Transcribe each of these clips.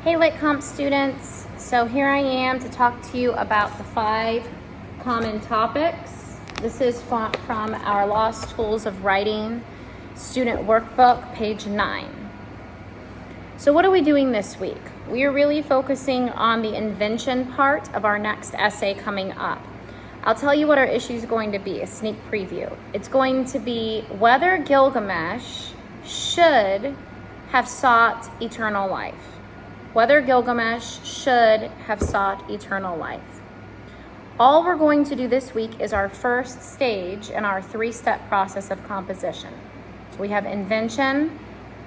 Hey Lit Comp students, so here I am to talk to you about the 5 common topics. This is from our Lost Tools of Writing student workbook, page 9. So what are we doing this week? We are really focusing on the invention part of our next essay coming up. I'll tell you what our issue is going to be, a sneak preview. It's going to be whether Gilgamesh should have sought eternal life. Whether Gilgamesh should have sought eternal life. All we're going to do this week is our first stage in our 3-step process of composition. So we have invention,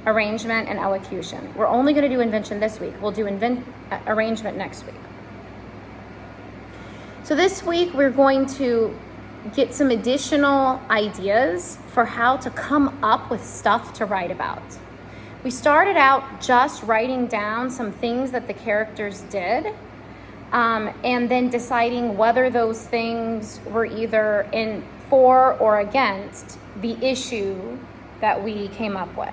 arrangement, and elocution. We're only going to do invention this week. We'll do arrangement next week. So this week we're going to get some additional ideas for how to come up with stuff to write about. We started out just writing down some things that the characters did, and then deciding whether those things were either in for or against the issue that we came up with.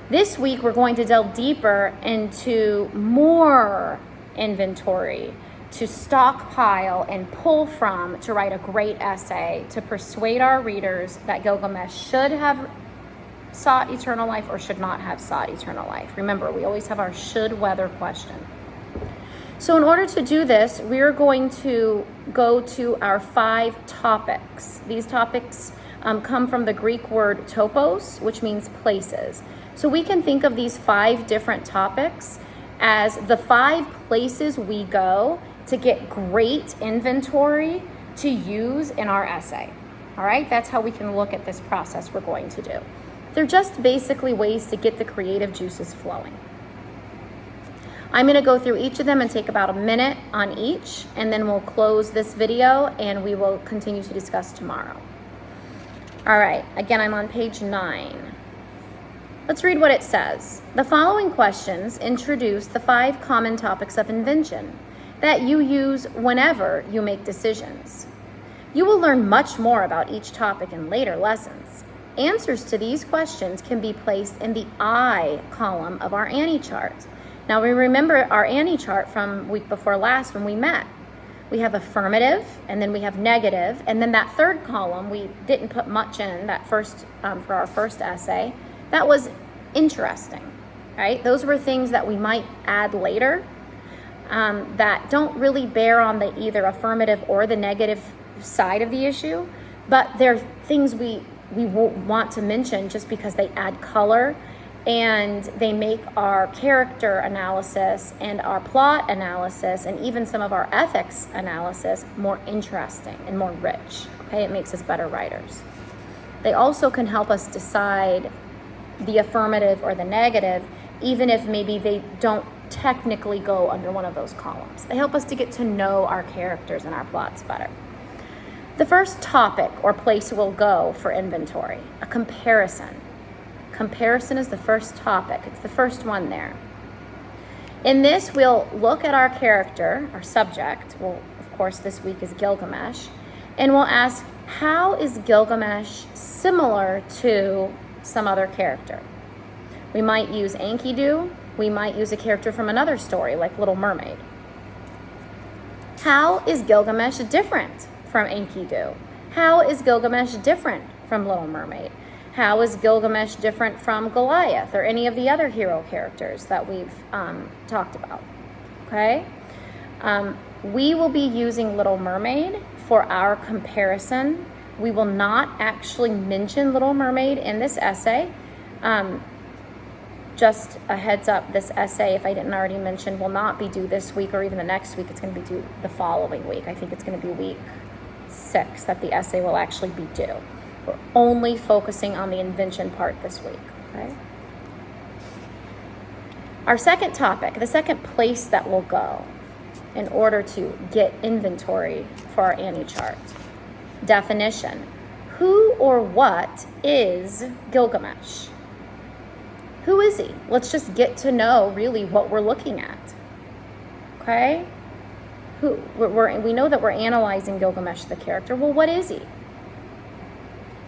This week, we're going to delve deeper into more inventory to stockpile and pull from to write a great essay to persuade our readers that Gilgamesh should have sought eternal life or should not have sought eternal life. Remember, we always have our should whether question. So in order to do this, we're going to go to our 5 topics. These topics come from the Greek word topos, which means places. So we can think of these 5 different topics as the 5 places we go to get great inventory to use in our essay. All right, that's how we can look at this process we're going to do. They're just basically ways to get the creative juices flowing. I'm going to go through each of them and take about a minute on each, and then we'll close this video and we will continue to discuss tomorrow. All right, again, I'm on page 9. Let's read what it says. The following questions introduce the 5 common topics of invention that you use whenever you make decisions. You will learn much more about each topic in later lessons. Answers to these questions can be placed in the I column of our Annie chart. Now we remember our Annie chart from week before last when we met. We have affirmative, and then we have negative, and then that 3rd column we didn't put much in that first for our first essay. That was interesting, right? Those were things that we might add later that don't really bear on the either affirmative or the negative side of the issue, but they're things we want to mention just because they add color and they make our character analysis and our plot analysis and even some of our ethics analysis more interesting and more rich. Okay, it makes us better writers. They also can help us decide the affirmative or the negative, even if maybe they don't technically go under one of those columns. They help us to get to know our characters and our plots better. The first topic or place we'll go for inventory, a comparison. Comparison is the first topic. It's the first one there. In this, we'll look at our character, our subject. Well, of course, this week is Gilgamesh. And we'll ask, how is Gilgamesh similar to some other character? We might use Enkidu. We might use a character from another story, like Little Mermaid. How is Gilgamesh different from Enkidu? How is Gilgamesh different from Little Mermaid? How is Gilgamesh different from Goliath or any of the other hero characters that we've talked about? Okay? We will be using Little Mermaid for our comparison. We will not actually mention Little Mermaid in this essay. Just a heads up, this essay, if I didn't already mention, will not be due this week or even the next week. It's going to be due the following week. I think it's going to be week 6 that the essay will actually be due. We're only focusing on the invention part this week, okay? Our second topic, the second place that we'll go in order to get inventory for our Annie chart. Definition. Who or what is Gilgamesh? Who is he? Let's just get to know really what we're looking at, okay? We know that we're analyzing Gilgamesh, the character. Well, what is he?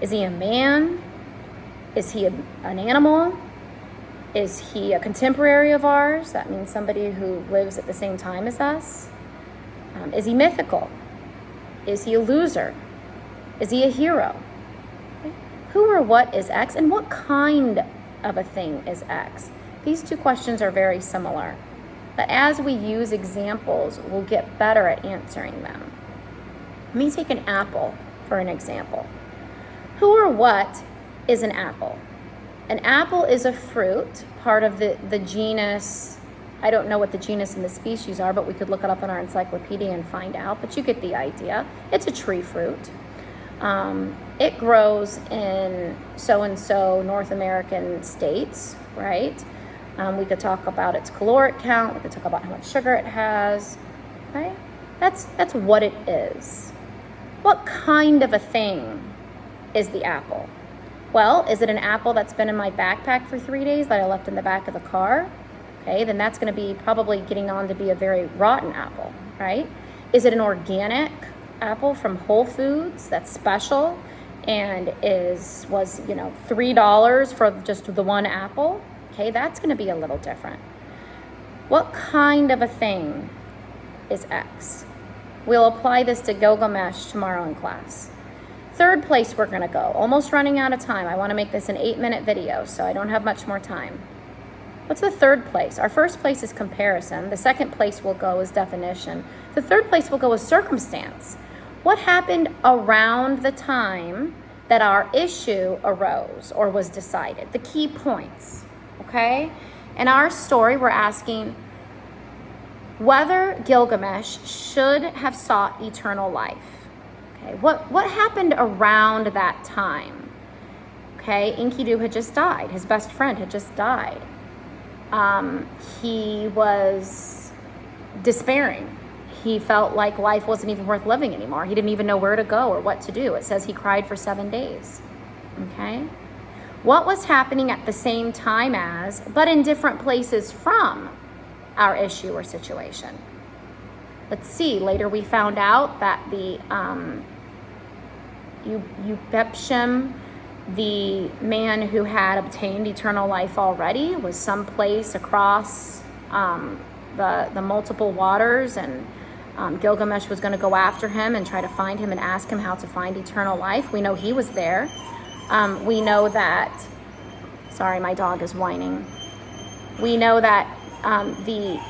Is he a man? Is he an animal? Is he a contemporary of ours? That means somebody who lives at the same time as us. Is he mythical? Is he a loser? Is he a hero? Okay. Who or what is X, and what kind of a thing is X? These two questions are very similar, but as we use examples, we'll get better at answering them. Let me take an apple for an example. Who or what is an apple? An apple is a fruit, part of the genus. I don't know what the genus and the species are, but we could look it up in our encyclopedia and find out, but you get the idea. It's a tree fruit. It grows in so-and-so North American states, right? We could talk about its caloric count. We could talk about how much sugar it has, okay? That's what it is. What kind of a thing is the apple? Well, is it an apple that's been in my backpack for 3 days that I left in the back of the car? Okay, then that's going to be probably getting on to be a very rotten apple, right? Is it an organic apple from Whole Foods that's special and was $3 for just the one apple? Okay, that's going to be a little different. What kind of a thing is X? We'll apply this to Gilgamesh tomorrow in class. Third place we're going to go. Almost running out of time. I want to make this an 8-minute video, so I don't have much more time. What's the third place? Our first place is comparison. The second place we'll go is definition. The third place we'll go is circumstance. What happened around the time that our issue arose or was decided? The key points, okay? In our story, we're asking whether Gilgamesh should have sought eternal life. Okay, what happened around that time? Okay, Enkidu had just died. His best friend had just died. He was despairing. He felt like life wasn't even worth living anymore. He didn't even know where to go or what to do. It says he cried for 7 days. Okay? What was happening at the same time as, but in different places from, our issue or situation? Let's see. Later we found out that the Upepshim, the man who had obtained eternal life already, was someplace across the multiple waters, and Gilgamesh was going to go after him and try to find him and ask him how to find eternal life. We know he was there. We know that, sorry, my dog is whining. We know that the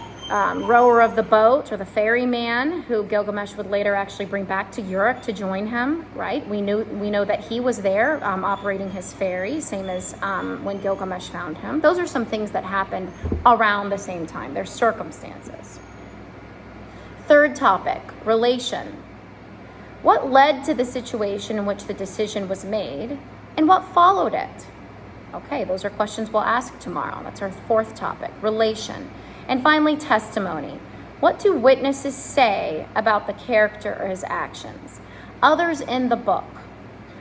rower of the boat, or the ferryman, who Gilgamesh would later actually bring back to Uruk to join him, right? We know that he was there operating his ferry, same as when Gilgamesh found him. Those are some things that happened around the same time. They're circumstances. Third topic, relation. What led to the situation in which the decision was made, and what followed it? Okay, those are questions we'll ask tomorrow. That's our fourth topic, relation. And finally, testimony. What do witnesses say about the character or his actions? Others in the book.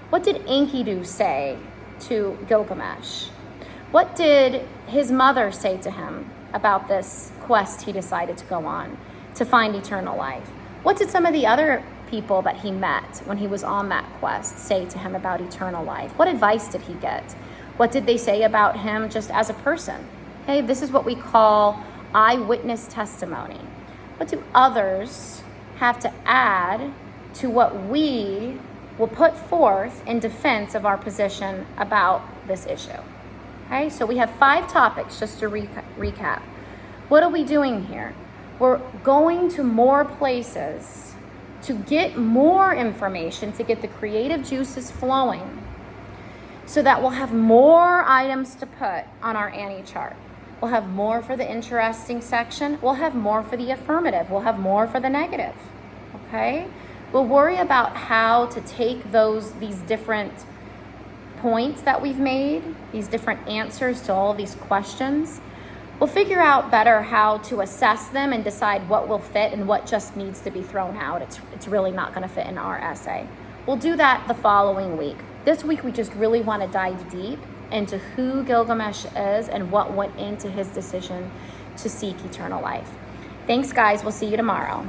What did Enkidu say to Gilgamesh? What did his mother say to him about this quest he decided to go on to find eternal life? What did some of the other people that he met when he was on that quest say to him about eternal life? What advice did he get? What did they say about him just as a person? Okay, this is what we call eyewitness testimony. What do others have to add to what we will put forth in defense of our position about this issue? Okay, so we have 5 topics just to recap. What are we doing here? We're going to more places to get more information, to get the creative juices flowing, so that we'll have more items to put on our Annie chart. We'll have more for the interesting section. We'll have more for the affirmative. We'll have more for the negative, okay? We'll worry about how to take these different points that we've made, these different answers to all of these questions. We'll figure out better how to assess them and decide what will fit and what just needs to be thrown out. It's really not going to fit in our essay. We'll do that the following week. This week, we just really want to dive deep into who Gilgamesh is and what went into his decision to seek eternal life. Thanks, guys. We'll see you tomorrow.